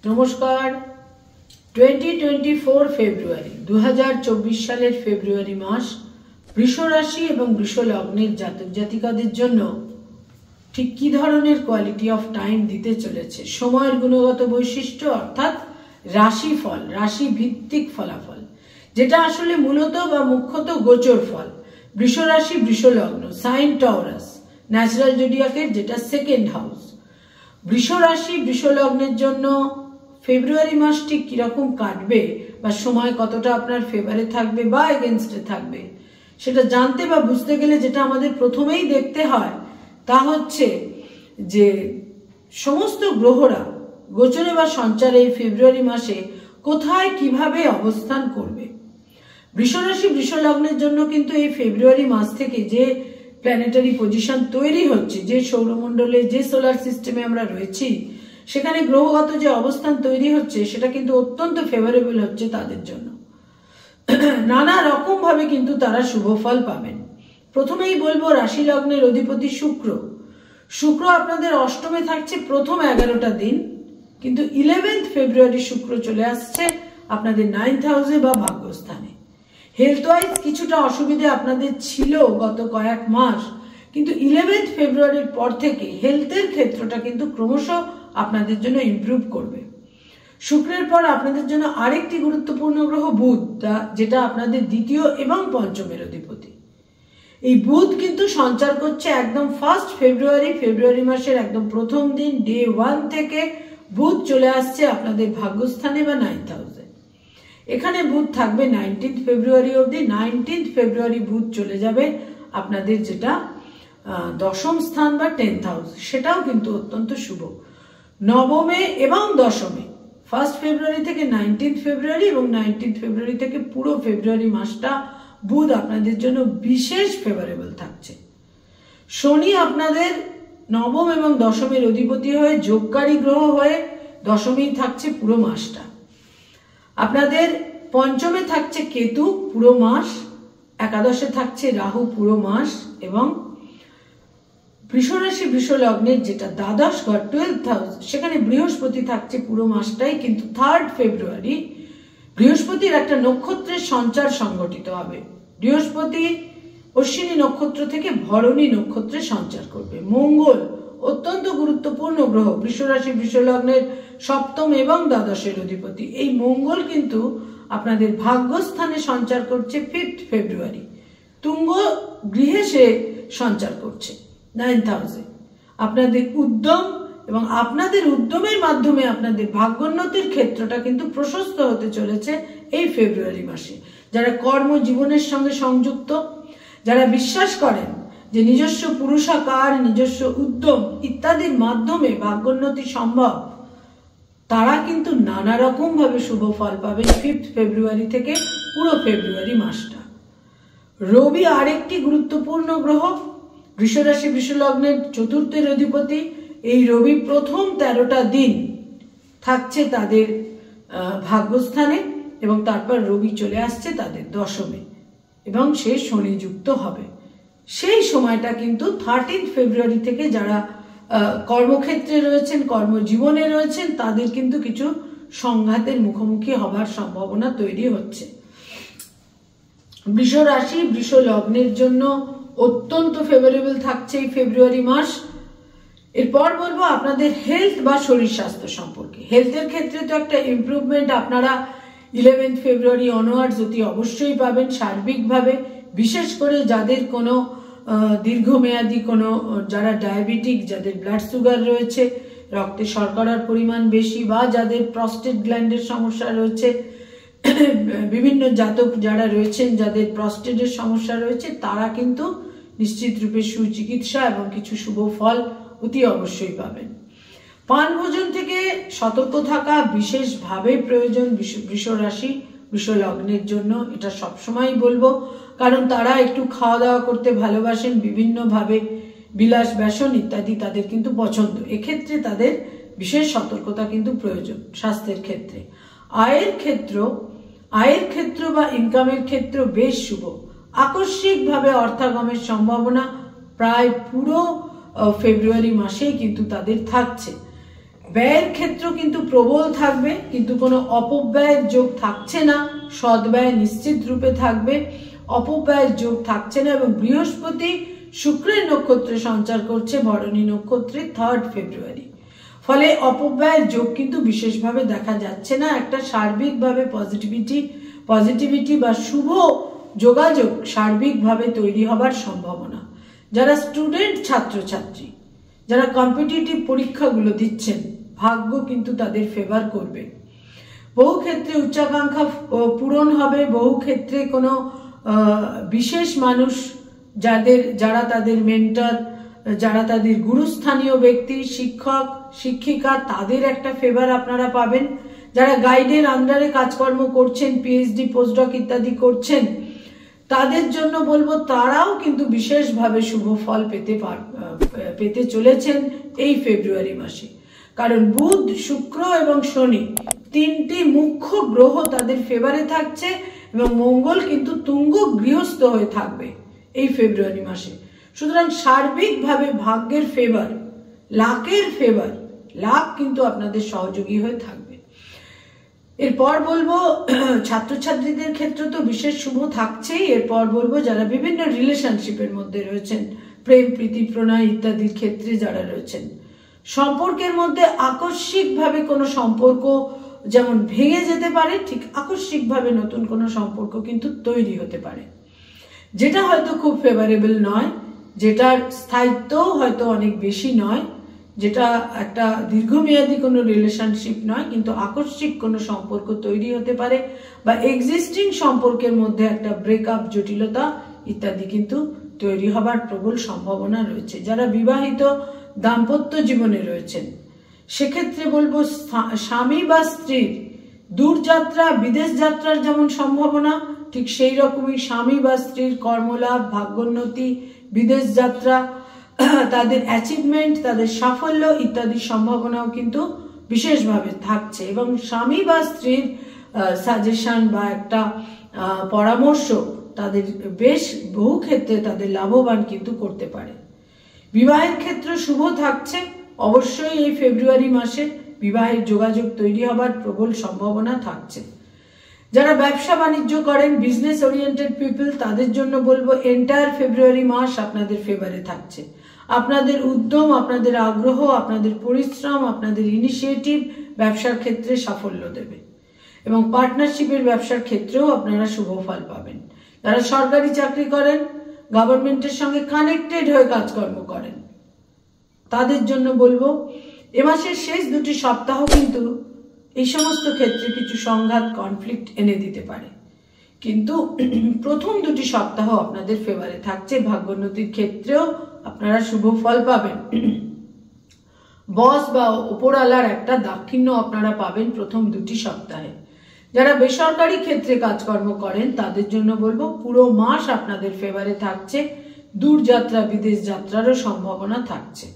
নমস্কার। 2024 ফেব্রুয়ারি 2024 সালের ফেব্রুয়ারি মাস বৃষ রাশি এবং বৃষ লগ্নের জাতক জাতিকাদের জন্য ঠিক কি ধরনের কোয়ালিটি অফ টাইম দিতে চলেছে, সময়ের গুণগত বৈশিষ্ট্য অর্থাৎ রাশিফল, রাশি ভিত্তিক ফলাফল, যেটা আসলে মূলত বা মুখ্যত গোচর ফল। বৃষ রাশি বৃষ লগ্ন, সাইন টরাস, ন্যাচারাল জোডিয়াকের যেটা সেকেন্ড হাউস। বৃষ রাশি বৃষ লগ্নের জন্য ফেব্রুয়ারি মাস ঠিক কিরকম কাটবে বা সময় কতটা আপনার ফেভারে থাকবে বা এগেনস্টে থাকবে, সেটা জানতে বা বুঝতে গেলে যেটা আমাদের প্রথমেই দেখতে হয় তা হচ্ছে যে সমস্ত গ্রহরা গোচরে বা সঞ্চারে এই ফেব্রুয়ারি মাসে কোথায় কিভাবে অবস্থান করবে। বৃষ রাশি বৃষ লগ্নের জন্য কিন্তু এই ফেব্রুয়ারি মাস থেকে যে প্ল্যানেটারি পজিশন তৈরি হচ্ছে, যে সৌরমণ্ডলে যে সোলার সিস্টেমে আমরা রয়েছি সেখানে গ্রহগত যে অবস্থান তৈরি হচ্ছে সেটা কিন্তু অত্যন্ত ফেভারেবল হচ্ছে তাদের জন্য। নানা রকম ভাবে কিন্তু তারা শুভ ফল পাবেন। প্রথমেই বলবো রাশি লগ্নের অধিপতি শুক্র। শুক্র আপনাদের অষ্টমে থাকছে প্রথম 11টা দিন, কিন্তু 11th ফেব্রুয়ারি শুক্র চলে আসছে আপনাদের 9th হাউসে বা ভাগ্যস্থানে। হেলথ ওয়াইজ কিছুটা অসুবিধে আপনাদের ছিল গত কয়েক মাস, কিন্তু 11th ফেব্রুয়ারির পর থেকে হেলথের ক্ষেত্রটা কিন্তু ক্রমশ আপনাদের জন্য ইমপ্রুভ করবে। শুক্রের পর আপনাদের জন্য আরেকটি গুরুত্বপূর্ণ গ্রহ বুধ, যেটা আপনাদের দ্বিতীয় এবং পঞ্চমের অধিপতি। এই বুধ কিন্তু সঞ্চার করছে একদম ফার্স্ট ফেব্রুয়ারি মাসের একদম প্রথম দিন, ডে 1 থেকে বুধ চলে আসছে আপনাদের ভাগ্যস্থানে বা 9th হাউসে। এখানে বুধ থাকবে 19th ফেব্রুয়ারি অবধি। 19th ফেব্রুয়ারি বুধ চলে যাবে আপনাদের যেটা দশম স্থান বা 10th হাউস, সেটাও কিন্তু অত্যন্ত শুভ। নবমে এবং দশমে ফার্স্ট ফেব্রুয়ারি থেকে 19th ফেব্রুয়ারি এবং 19th ফেব্রুয়ারি থেকে পুরো ফেব্রুয়ারি মাসটা বুধ আপনাদের জন্য বিশেষ ফেভারেবল থাকছে। শনি আপনাদের নবম এবং দশমের অধিপতি হয়ে যোগকারী গ্রহ হয়ে দশমেই থাকছে পুরো মাসটা। আপনাদের পঞ্চমে থাকছে কেতু পুরো মাস, একাদশে থাকছে রাহু পুরো মাস, এবং বৃষ রাশি বৃষ লগ্নের যেটা দ্বাদশ ঘর 12th হাউস, সেখানে বৃহস্পতি থাকছে পুরো মাসটাই। কিন্তু 3rd ফেব্রুয়ারি বৃহস্পতির একটা নক্ষত্রের সঞ্চার সংগঠিত হবে। বৃহস্পতি অশ্বিনী নক্ষত্র থেকে ভরণী নক্ষত্রে সঞ্চার করবে। মঙ্গল অত্যন্ত গুরুত্বপূর্ণ গ্রহ, বৃষ রাশি বৃষ লগ্নের সপ্তম এবং দ্বাদশের অধিপতি। এই মঙ্গল কিন্তু আপনাদের ভাগ্যস্থানে সঞ্চার করছে 5th ফেব্রুয়ারি, তুঙ্গ গৃহে সে সঞ্চার করছে 9th হাউসে। আপনাদের উদ্যম এবং আপনাদের উদ্যমের মাধ্যমে আপনাদের ভাগ্যোন্নতির ক্ষেত্রটা কিন্তু প্রশস্ত হতে চলেছে এই ফেব্রুয়ারি মাসে। যারা কর্মজীবনের সঙ্গে সংযুক্ত, যারা বিশ্বাস করেন যে নিজস্ব পুরুষাকার, নিজস্ব উদ্যম ইত্যাদির মাধ্যমে ভাগ্যোন্নতি সম্ভব, তারা কিন্তু নানা রকম ভাবে শুভ ফল পাবেন 5th ফেব্রুয়ারি থেকে পুরো ফেব্রুয়ারি মাসটা। রবি আরেকটি গুরুত্বপূর্ণ গ্রহ, বৃষ রাশি বৃষ লগ্নের চতুর্থের অধিপতি। এই রবি প্রথম 13টা দিন থাকছে তাদের ভাগ্যস্থানে এবং তারপর রবি চলে আসছে তাদের দশমে এবং সে শনিযুক্ত হবে। সেই সময়টা কিন্তু 13th ফেব্রুয়ারি থেকে যারা কর্মক্ষেত্রে রয়েছেন, কর্মজীবনে রয়েছেন, তাদের কিন্তু কিছু সংঘাতের মুখোমুখি হবার সম্ভাবনা তৈরি হচ্ছে। বৃষ রাশি বৃষ লগ্নের জন্য অত্যন্ত ফেভারেবল থাকছে এই ফেব্রুয়ারি মাস। এরপর বলবো আপনাদের হেলথ বা শরীর স্বাস্থ্য সম্পর্কে। হেলথের ক্ষেত্রে তো একটা ইমপ্রুভমেন্ট আপনারা 11th ফেব্রুয়ারি অনওয়ার্ডস অতি অবশ্যই পাবেন সার্বিকভাবে। বিশেষ করে যাদের কোনো দীর্ঘমেয়াদী কোনো, যারা ডায়াবেটিক, যাদের ব্লাড সুগার রয়েছে, রক্তে শর্করার পরিমাণ বেশি, বা যাদের প্রস্টেট গ্ল্যান্ডের সমস্যা রয়েছে, বিভিন্ন জাতক যারা রয়েছেন যাদের প্রস্টেটের সমস্যা রয়েছে, তারা কিন্তু নিশ্চিত রূপে সুচিকিৎসা এবং কিছু শুভ ফল অতি অবশ্যই পাবেন। পান ভোজন থেকে সতর্ক থাকা বিশেষভাবে প্রয়োজন বৃষ রাশি বৃষ লগ্নের জন্য, এটা সবসময় বলবো, কারণ তারা একটু খাওয়া দাওয়া করতে ভালোবাসেন, বিভিন্নভাবে বিলাস ব্যসন ইত্যাদি তাদের কিন্তু পছন্দ। এক্ষেত্রে তাদের বিশেষ সতর্কতা কিন্তু প্রয়োজন স্বাস্থ্যের ক্ষেত্রে। আয়ের ক্ষেত্র বা ইনকামের ক্ষেত্র বেশ শুভ। আকস্মিকভাবে অর্থাগমের সম্ভাবনা প্রায় পুরো ফেব্রুয়ারি মাসেই কিন্তু তাদের থাকছে। ব্যয়ের ক্ষেত্র কিন্তু প্রবল থাকবে, কিন্তু কোনো অপব্যয়ের যোগ থাকছে না, সদ্ব্যয় নিশ্চিত রূপে থাকবে, অপব্যয়ের যোগ থাকছে না। এবং বৃহস্পতি শুক্রের নক্ষত্রে সঞ্চার করছে ভরণী নক্ষত্রে 3 ফেব্রুয়ারি, ফলে অপব্যয়ের যোগ কিন্তু বিশেষভাবে দেখা যাচ্ছে না। একটা সার্বিকভাবে পজিটিভিটি বা শুভ যোগাযোগ সার্বিকভাবে তৈরি হবার সম্ভাবনা। যারা স্টুডেন্ট ছাত্রছাত্রী, যারা কম্পিটিটিভ পরীক্ষাগুলো দিচ্ছেন, ভাগ্য কিন্তু তাদের ফেভার করবে। বহু ক্ষেত্রে উচ্চাকাঙ্ক্ষা পূরণ হবে, বহু ক্ষেত্রে কোনো বিশেষ মানুষ যারা তাদের মেন্টর, যারা তাদের গুরুস্থানীয় ব্যক্তি, শিক্ষক শিক্ষিকা, তাদের একটা ফেভার আপনারা পাবেন। যারা গাইডের আন্ডারে কাজকর্ম করছেন, পিএইচডি পোস্টডক ইত্যাদি করছেন, তাদের জন্য বলবো তারাও কিন্তু বিশেষভাবে শুভ ফল পেতে চলেছেন এই ফেব্রুয়ারি মাসে। কারণ বুধ, শুক্র এবং শনি তিনটি মুখ্য গ্রহ তাদের ফেভারে থাকছে এবং মঙ্গল কিন্তু তুঙ্গ গৃহস্থ হয়ে থাকবে এই ফেব্রুয়ারি মাসে। সুতরাং সার্বিকভাবে ভাগ্যের ফেভার, লাকের ফেভার, লাক কিন্তু আপনাদের সহযোগী হয়ে থাকবে। এরপর বলবো ছাত্রছাত্রীদের ক্ষেত্রে তো বিশেষ শুভ থাকছেই। এরপর বলবো যারা বিভিন্ন রিলেশনশিপের মধ্যে রয়েছেন, প্রেম প্রীতি প্রণয় ইত্যাদির ক্ষেত্রে যারা রয়েছেন, সম্পর্কের মধ্যে আকস্মিকভাবে কোনো সম্পর্ক যেমন ভেঙে যেতে পারে, ঠিক আকস্মিকভাবে নতুন কোনো সম্পর্ক কিন্তু তৈরি হতে পারে, যেটা হয়তো খুব ফেভারেবল নয়, যেটার স্থায়িত্ব হয়তো অনেক বেশি নয়, যেটা একটা দীর্ঘমেয়াদী কোনো রিলেশনশিপ নয়, কিন্তু আকস্মিক কোনো সম্পর্ক তৈরি হতে পারে, বা এক্সিস্টিং সম্পর্কের মধ্যে একটা ব্রেকআপ, জটিলতা ইত্যাদি কিন্তু তৈরি হবার প্রবল সম্ভাবনা রয়েছে। যারা বিবাহিত দাম্পত্য জীবনে রয়েছেন, সেক্ষেত্রে বলবো স্বামী বা স্ত্রীর দূরযাত্রা, বিদেশ যাত্রার যেমন সম্ভাবনা, ঠিক সেই রকমই স্বামী বা স্ত্রীর কর্মলাভ, ভাগ্যোন্নতি, বিদেশ যাত্রা, তাদের অ্যাচিভমেন্ট, তাদের সাফল্য ইত্যাদির সম্ভাবনাও কিন্তু বিশেষভাবে থাকছে। এবং স্বামী বা স্ত্রীর সাজেশন বা একটা পরামর্শ তাদের বেশ বহু ক্ষেত্রে তাদের লাভবান কিন্তু করতে পারে। বিবাহের ক্ষেত্রে শুভ থাকছে, অবশ্যই এই ফেব্রুয়ারি মাসে বিবাহের যোগাযোগ তৈরি হবার প্রবল সম্ভাবনা থাকছে। যারা ব্যবসা বাণিজ্য করেন, বিজনেস ওরিয়েন্টেড পিপল, তাদের জন্য বলবো এন্টায়ার ফেব্রুয়ারি মাস আপনাদের ফেভারে থাকছে। আপনাদের উদ্যম, আপনাদের আগ্রহ, আপনাদের পরিশ্রম, আপনাদের ইনিশিয়েটিভ ব্যবসার ক্ষেত্রে সাফল্য দেবে এবং পার্টনারশিপের ব্যবসার ক্ষেত্রেও আপনারা শুভ ফল পাবেন। যারা সরকারি চাকরি করেন, গভর্নমেন্টের সঙ্গে কানেক্টেড হয়ে কাজকর্ম করেন, তাদের জন্য বলবো এ মাসের শেষ 2টি সপ্তাহ কিন্তু এই সমস্ত ক্ষেত্রে কিছু সংঘাত, কনফ্লিক্ট এনে দিতে পারে, কিন্তু প্রথম 2টি সপ্তাহ আপনাদের ফেভারে থাকছে। ভাগ্যোন্নতির ক্ষেত্রেও আপনারা শুভ ফল পাবেন। বস বা উপরওয়ালার একটা দাক্ষিণ্য আপনারা পাবেন প্রথম 2টি সপ্তাহে। যারা বেসরকারি ক্ষেত্রে কাজকর্ম করেন, তাদের জন্য বলবো পুরো মাস আপনাদের ফেভারে থাকছে। দূরযাত্রা, বিদেশ যাত্রারও সম্ভাবনা থাকছে।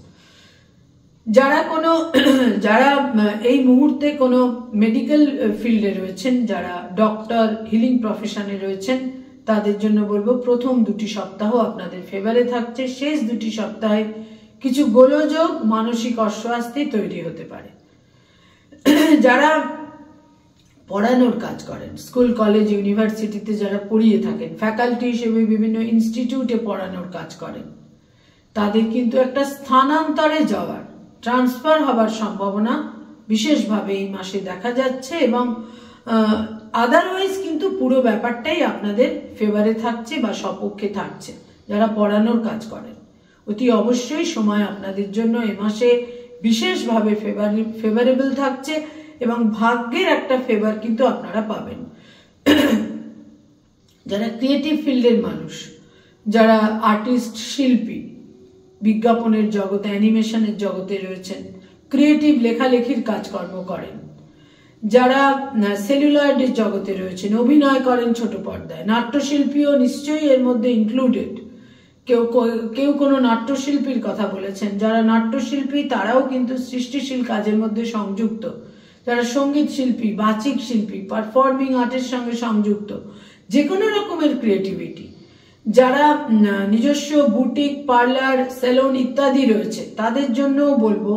যারা এই মুহূর্তে কোনো মেডিকেল ফিল্ডে রয়েছেন, যারা ডক্টর, হিলিং প্রফেশনে রয়েছেন, তাদের জন্য বলবো প্রথম 2টি সপ্তাহ আপনাদের ফেভারে থাকছে। শেষ 2টি সপ্তাহে কিছু গোলযোগ, মানসিক অস্বস্তি তৈরি হতে পারে। যারা পড়ানোর কাজ করেন, স্কুল, কলেজ, ইউনিভার্সিটিতে যারা পড়িয়ে থাকেন, ফ্যাকাল্টি হিসেবে বিভিন্ন ইনস্টিটিউটে পড়ানোর কাজ করেন, তাদের কিন্তু একটা স্থানান্তরে যাওয়ার, ট্রান্সফার হবার সম্ভাবনা বিশেষভাবে এই মাসে দেখা যাচ্ছে। এবং আদারওয়াইজ কিন্তু পুরো ব্যাপারটাই আপনাদের ফেভারে থাকছে বা সপক্ষে থাকছে। যারা পড়ানোর কাজ করেন, অতি অবশ্যই সময় আপনাদের জন্য এ মাসে বিশেষভাবে ফেভারেবল থাকছে এবং ভাগ্যের একটা ফেভার কিন্তু আপনারা পাবেন। যারা ক্রিয়েটিভ ফিল্ডের মানুষ, যারা আর্টিস্ট, শিল্পী, বিজ্ঞাপনের জগতে, অ্যানিমেশনের জগতে রয়েছেন, ক্রিয়েটিভ লেখালেখির কাজকর্ম করেন, যারা সেলুলয়েডের জগতে রয়েছেন, অভিনয় করেন ছোট পর্দায়, নাট্যশিল্পীও নিশ্চয়ই এর মধ্যে ইনক্লুডেড। কেউ কোনো নাট্যশিল্পীর কথা বলেছেন, যারা নাট্যশিল্পী তারাও কিন্তু সৃষ্টিশীল কাজের মধ্যে সংযুক্ত। যারা সঙ্গীত শিল্পী, বাচিক শিল্পী, পারফর্মিং আর্টের সঙ্গে সংযুক্ত, যে কোনো রকমের ক্রিয়েটিভিটি, যারা নিজস্ব বুটিক, পার্লার, সেলুন ইত্যাদি রয়েছে, তাদের জন্যও বলবো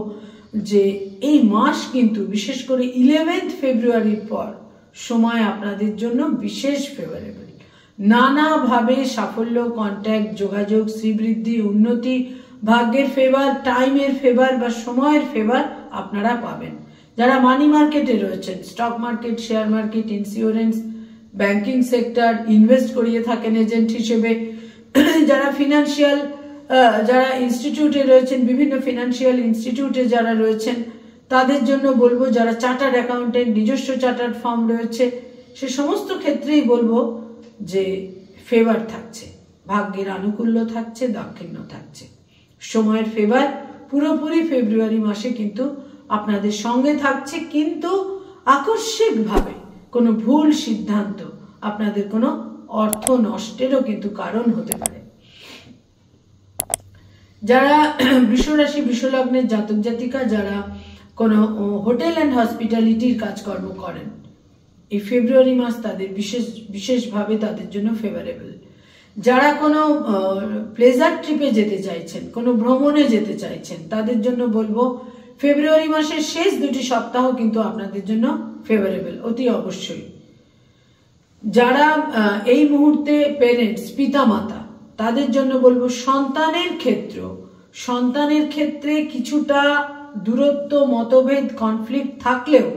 যে এই মাস কিন্তু বিশেষ করে 11 ফেব্রুয়ারির পর সময় আপনাদের জন্য বিশেষ ফেভারেবল। নানাভাবে সাফল্য, কন্ট্যাক্ট, যোগাযোগ, শ্রীবৃদ্ধি, উন্নতি, ভাগ্যের ফেভার, টাইমের ফেভার বা সময়ের ফেভার আপনারা পাবেন। যারা মানি মার্কেটে রয়েছেন, stock market, share market, insurance, banking sector, invest করিয়ে থাকেন এজেন্ট হিসেবে, যারা ফিনান্সিয়াল, যারা ইনস্টিটিউটে রয়েছেন, বিভিন্ন ফিনান্সিয়াল ইনস্টিটিউটে যারা রয়েছেন তাদের জন্য বলবো, যারা চার্টার্ড অ্যাকাউন্টেন্ট, নিজস্ব চার্টার্ড ফার্ম রয়েছে, সে সমস্ত ক্ষেত্রেই বলবো যে ফেভার থাকছে, ভাগ্যের আনুকূল্য থাকছে, দাক্ষিণ্য থাকছে। সময়ের ফেভার পুরোপুরি ফেব্রুয়ারি মাসে কিন্তু আপনাদের সঙ্গে থাকছে, কিন্তু আকস্মিকভাবে কোনো ভুল সিদ্ধান্ত আপনাদের কোনো অর্থ নষ্টেরও কিন্তু কারণ হতে পারে। যারা বৃষ রাশি, বৃষ লগ্নের জাতক জাতিকা, যারা কোনো হোটেল অ্যান্ড হসপিটালিটির কাজকর্ম করেন, এই ফেব্রুয়ারি মাস তাদের বিশেষভাবে তাদের জন্য ফেভারেবল। যারা কোনো প্লেজার ট্রিপে যেতে চাইছেন, কোনো ভ্রমণে যেতে চাইছেন, তাদের জন্য বলবো ফেব্রুয়ারি মাসের শেষ 2টি সপ্তাহ কিন্তু আপনাদের জন্য ফেভারেবল অতি অবশ্যই। যারা এই মুহূর্তে পেরেন্টস, পিতামাতা, তাদের জন্য বলবো সন্তানের ক্ষেত্রে কিছুটা দূরত্ব, মতভেদ, কনফ্লিক্ট থাকলেও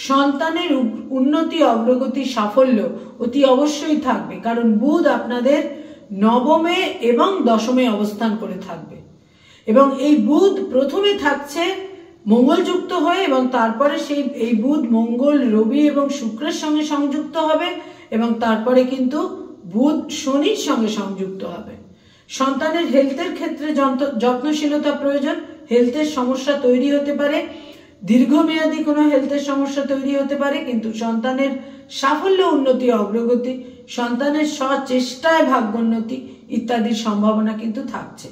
সন্তানের উন্নতি, অগ্রগতি, সাফল্য অতি অবশ্যই থাকবে, কারণ বুধ আপনাদের 9মে এবং 10মে অবস্থান করে থাকবে। এবং এই বুধ প্রথমে থাকছে মঙ্গলযুক্ত হয়ে, এবং তারপরে এই বুধ মঙ্গল, রবি এবং শুক্রের সঙ্গে সংযুক্ত হবে, এবং তারপরে কিন্তু বুধ শনির সঙ্গে সংযুক্ত হবে। সন্তানের হেলথের ক্ষেত্রে যত্নশীলতা প্রয়োজন। হেলথের সমস্যা তৈরি হতে পারে, দীর্ঘমেয়াদী কোনো হেলথের সমস্যা তৈরি হতে পারে, কিন্তু সন্তানের সাফল্য, উন্নতি, অগ্রগতি, সন্তানের স্বচেষ্টায় ভাগ্যোন্নতি ইত্যাদির সম্ভাবনা কিন্তু থাকছে।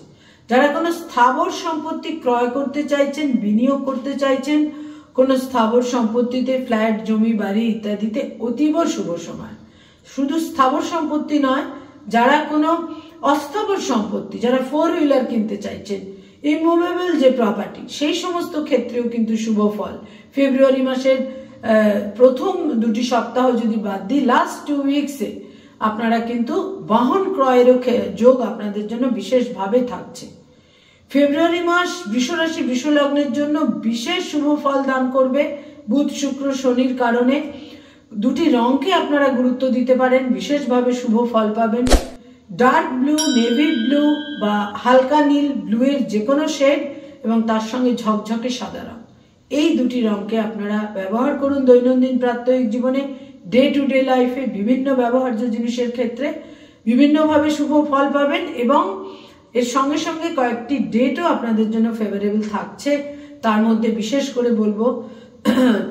যারা কোনো স্থাবর সম্পত্তি ক্রয় করতে চাইছেন, বিনিয়োগ করতে চাইছেন, কোনো স্থাবর সম্পত্তিতে, ফ্ল্যাট, জমি, বাড়ি ইত্যাদিতে অতীব শুভ সময়। শুধু স্থাবর সম্পত্তি নয়, যারা কোনো অস্থাবর সম্পত্তি, যারা 4 হুইলার কিনতে চাইছেন, ইমুভেবল যে প্রপার্টি, সেই সমস্ত ক্ষেত্রেও কিন্তু শুভ ফল। ফেব্রুয়ারি মাসের প্রথম 2টি সপ্তাহ যদি বাদ দিই, লাস্ট 2 উইকসে আপনারা কিন্তু বাহন ক্রয়েরও যোগ আপনাদের জন্য বিশেষভাবে থাকছে। ফেব্রুয়ারি মাস বৃষ রাশি, বৃষ লগ্নের জন্য বিশেষ শুভ ফল দান করবে বুধ, শুক্র, শনির কারণে। 2টি রঙকে আপনারা গুরুত্ব দিতে পারেন, বিশেষভাবে শুভ ফল পাবেন। ডার্ক ব্লু, নেভি ব্লু বা হালকা নীল, ব্লু এর যে কোনো শেড এবং তার সঙ্গে ঝকঝকে সাদা রং, এই 2টি রঙকে আপনারা ব্যবহার করুন দৈনন্দিন প্রাত্যহিক জীবনে, ডে টু ডে লাইফে, বিভিন্ন ব্যবহার্য জিনিসের ক্ষেত্রে বিভিন্নভাবে শুভ ফল পাবেন। এবং এর সঙ্গে সঙ্গে কয়েকটি ডেটও আপনাদের জন্য ফেভারেবল থাকছে। তার মধ্যে বিশেষ করে বলবো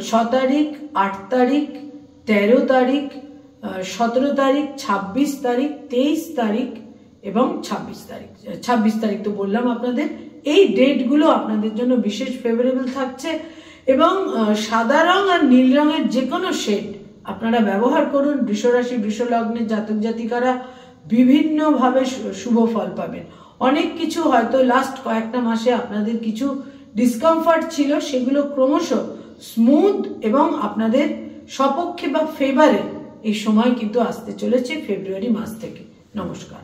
6 তারিখ, 8 তারিখ, 13 তারিখ, 17 তারিখ, 26 তারিখ, 23 তারিখ এবং 26 তারিখ। 26 তারিখ তো বললাম আপনাদের। এই ডেটগুলো আপনাদের জন্য বিশেষ ফেভারেবল থাকছে। এবং সাদা রং আর নীল রঙের যে কোনো শেড আপনারা ব্যবহার করুন। বৃষ রাশি, বৃষ লগ্নের জাতক জাতিকারা বিভিন্নভাবে শুভ ফল পাবেন। অনেক কিছু হয়তো লাস্ট কয়েকটা মাসে আপনাদের কিছু ডিসকমফর্ট ছিল, সেগুলো ক্রমশ স্মুথ এবং আপনাদের সপক্ষে বা ফেভারে এই সময় কিন্তু আসতে চলেছে ফেব্রুয়ারি মাস থেকে। নমস্কার।